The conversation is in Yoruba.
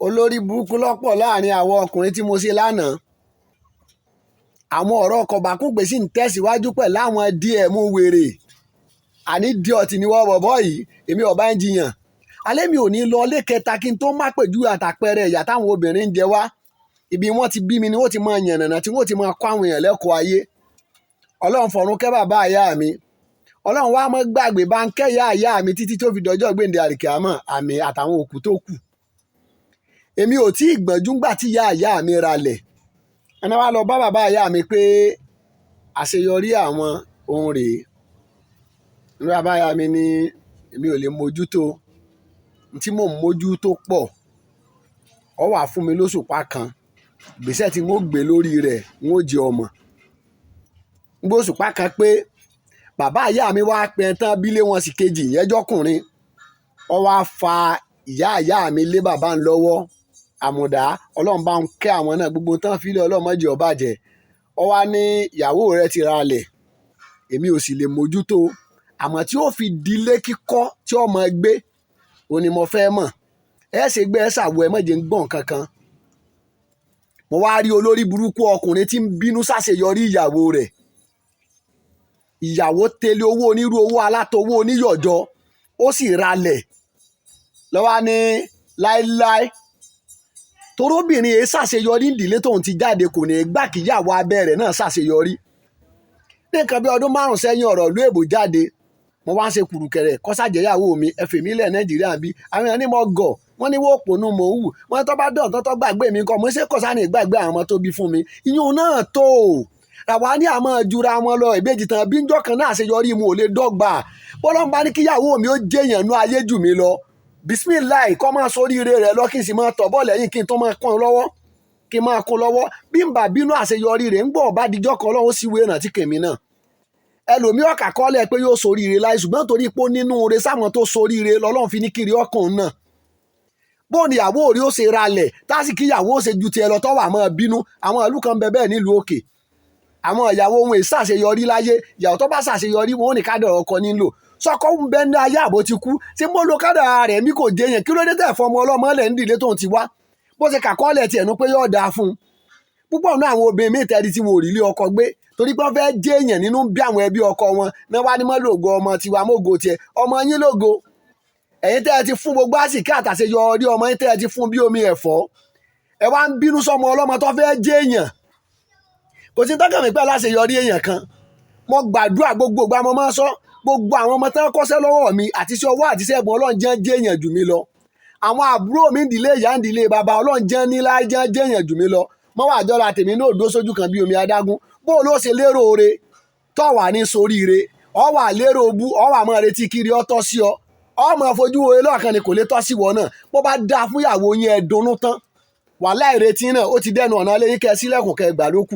olórí burúkú lọ́pọ̀ láàrin àwọn ọkùnrin tí mo ṣe lánàá. Àwọn ọ̀rọ̀ kọ̀bákùngbé sì ń tẹ̀síwájú pẹ̀lú àwọn DM wèrè. Àní di ọ̀tí ni wọ́n bọ̀bọ̀ yìí, èmi ọ̀bá ń jiyàn. Alẹ́ mi ò ní lọ ilé kẹta kí n tó má pèjú àtàpẹrẹ ìyà táwọn obìnrin ń jẹ wá. Ibi wọ́n ti bí mi ni wọ́n ti máa yànnàná tí wọ́n ti máa kọ́ àwọn èèyàn lẹ́kọ̀ọ́ ayé. Ọlọ́run fọ̀run kẹ́ bàbá ìyá mi. Ọlọ́run wá mọ́ gbàgbé bá ń kẹ́ ìyá mi títí tó fi dọjọ́ gbèǹde àlìkìámọ̀ àmì àtàwọn òkú tó kù. Èmi ò tí ì gbọ̀njú ńgbà tí ìyá mi ralẹ̀. Ẹni wá lọ bá bàbá ìyá mi pé àṣeyọrí àwọn ohun rèé. Ní bàbá ìyá mi ní èmi ò lè mójútó. Tí mò ń mójútó pọ̀. Ọ wà fún mi lóṣùpá kan. Gbèsè tí n ó gbé lórí rẹ̀ n ó jẹ ọmọ. Gbé òṣùpá kan pé bàbá ìyá mi wá pẹ́ tán bílé wọn sì kejì ìyẹn jọkùnrin. Ọ wá fa ìyá mi lé bàbá ń lọ́wọ́. Àmùdá Ọlọ́run bá ń kẹ́ àwọn náà gbogbo tán fílẹ̀ Ọlọ́run má jẹ́ ó bàjẹ́. Ọ wá ní ìyàwó rẹ̀ ti ralẹ̀. Èmi ò sì lè mójútó. Àmọ́ tí ó fi dilé kíkọ́ tí ọmọ gbé òun ni mo fẹ́ mọ̀. Ẹ ṣe gbé ẹ ṣàwọ̀ ẹ mọ̀jẹ̀ ń gbọ̀n kankan. Mo wá rí olórí burúkú ọkùnrin tí ń bínú ṣàṣeyọrí ìyàwó rẹ̀. Ìyàwó tẹ̀lé owó onírú owó alátowó oníyọ̀jọ́ ó sì ralẹ̀. Lọ́wọ́ ní láéláé torobìnrin yìí ṣàṣeyọrí ìdílé tóun ti jáde kò ní gbà kí ìyàwó abẹ́rẹ́ náà ṣàṣeyọrí. Ní nǹkan bí ọdún 5 sẹ́yìn ọ̀rọ̀ ìlú èbó jáde mo wá ń ṣe kùrùkẹ̀rẹ̀ kọ́sàjẹ́yàwó mi ẹ̀fẹ̀ mi lẹ̀ Nàìjíríà bí àwọn èèyàn ní mo gọ̀ wọ́n ní wọ́n pònú mò ń wù wọ́n tó bá dán tó gbàgbé mi kọ́ mo ṣe kọ́sá ní ìgbàgbé àwọn ọmọ tó bí fún mi ìyún náà tó ràwa ní àmọ́ jura wọn lọ ìbejì tán bí njọ́ kan náà àṣeyọrí mu ò lè dọ́gba bọ́lọ́mbá ní kíyàwó mi ó jẹ́yàn nú ayé jù mí lọ bisimilayi kọ́ máa sóríire rẹ̀ lọ kí n sì máa tọ̀ bọ́ lẹ́yìn kí n tó máa kún lọ́wọ́ kí n máa kún lọ́wọ́ bí n bá bínú àṣeyọrí rẹ̀ ń gbọ́ ọ̀bá dijọ́ kan Ọlọ́run sì wé rántí kèmí náà ẹlòmí ọ̀kà kọ́lẹ̀ pé yóò soríire láì ṣùgbọ́n torí pé ó nínú re sáwọn tó soríire lọ́lọ́run fi ní kiri ọkàn náà bóun ni ìyàwó rí ó ṣe ralẹ̀ tásìkí ìyàwó ó ṣe ju tiẹ̀ lọ tọ́wọ́ àmọ́ bínú àwọn ìlú kan bẹ bẹ́ẹ̀ nílùú òkè àwọn ìyàwó ohun ìṣàṣeyọrí láyé ìyàwó tó bá ṣàṣeyọrí wọn ò ní kádà ọkọ nílò sọkọ ń bẹ ní ayé àbó ti kú tí mo lo kádà rẹ̀ mi kò jẹyàn kí ló dé tẹ̀ fọmọ ọlọ́mọ lẹ̀ ń dìde tóun ti wá bó ṣe kàkọ́lẹ̀ tiẹ̀ nu pé yóò dáa fún un púpọ̀ náà àwọn obìnrin míì tẹ́rí tí wọn ò rí lé ọkọ gbé torí pé wọ́n fẹ́ jẹ́ èèyàn nínú bí àwọn ẹbí ọkọ wọn náà wá ní mọ́ lògo ọmọ tiwa mọ́gò tiẹ̀ ọmọ yín lògo ẹ̀yin tẹ́ ẹ ti fún gbogbo àsìkí àtàṣeyọrí ọmọ yín tẹ́ ẹ ti fún bí omi ẹ̀fọ́ ẹ wá ń bínú sọmọ ọlọ́mọ tó fẹ́ jẹ́ èèyàn kò sí tọ́kàn mi pẹ́ láṣeyọrí èèyàn kan mo gbàdúrà gbogbo ìgbà mo máa ń sọ gbogbo àwọn ọmọ tán kọ́ṣẹ́ lọ́wọ́ mi àti iṣẹ́ ọwọ́ àti iṣẹ́ ẹ̀bùn Ọlọ́run jẹ́ èèyàn jù mí lọ àwọn àbúrò mi ń dìlé ìyá ń dìlé bàbá Ọlọ́run jẹ́ nílá jẹ́ èèyàn jù mí lọ mọ́ wà jọra tèmi náà dó sójú kan bí omi adágún bó ló ṣe lérò ore tó wà ní soríire ọ wà lérò bú ọ wà máa retí kiri ọ tọ́ sí ọ máa fojú wo lọ́ọ̀kan ni kò lè tọ́ sí wọ náà bó bá dáa fún ìyàwó yẹn dunnú tán wàhálà ìrètí náà ó ti dẹnu ọ̀nà lẹ́yìn kẹ́ sílẹ̀kùn kẹ́ gbà lókù.